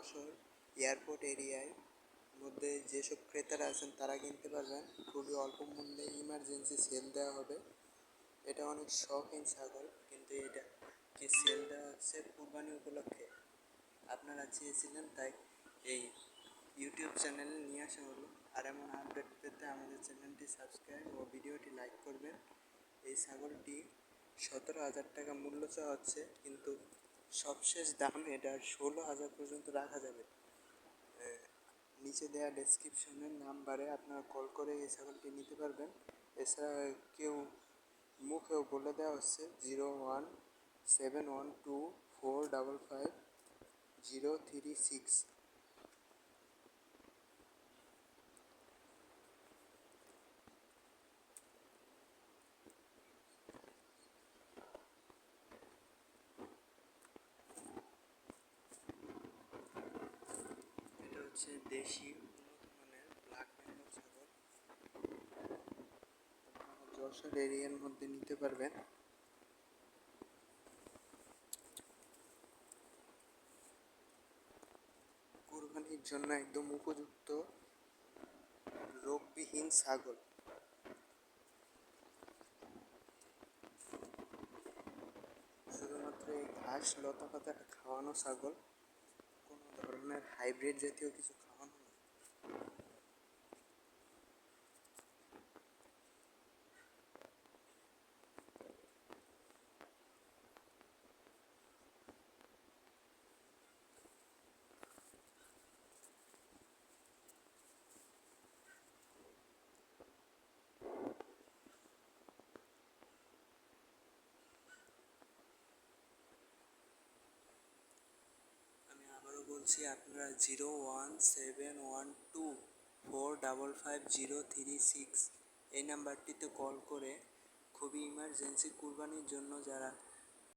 Jessore airport এরিয়ায় মধ্যে যেসব ক্রেতারা আছেন তারা কিনতে পারবেন। খুবই অল্প মূল্যে ইমার্জেন্সি সেল দেওয়া হবে। এটা অনেক শৌখিন ছাগল, কিন্তু এটা কি সেল দেওয়া হচ্ছে কুরবানি উপলক্ষে। আপনারা চেয়েছিলেন তাই এই ইউটিউব চ্যানেলে নিয়ে আসা হলো। আর এমন আপডেট পেতে আমাদের চ্যানেলটি সাবস্ক্রাইব ও ভিডিওটি লাইক করবেন। এই ছাগলটি 17,000 টাকা মূল্য চাওয়া হচ্ছে, কিন্তু সবশেষ দাম এটা 16,000 পর্যন্ত রাখা যাবে। নিচে দেওয়া ডেসক্রিপশনের নাম্বারে আপনারা কল করে এই ছাগলটি নিতে পারবেন। এছাড়া কেউ মুখেও বলে দেওয়া হচ্ছে 017124555036। এটা হচ্ছে দেশি উন্নত মানের ব্ল্যাক বেঙ্গল ছাগল। যশোর এরিয়ার মধ্যে নিতে পারবেন। কুরবানির জন্য একদম উপযুক্ত রোগবিহীন ছাগল। শুধুমাত্র এই ঘাস লতা পাতা খাওয়ানো ছাগল, কোনো ধরনের হাইব্রিড জাতীয় কিছু খাওয়ানো না। আমি আবারও বলছি, আপনারা 017124555036 এই নাম্বারটিতে কল করে খুবই ইমার্জেন্সি কুরবানির জন্য যারা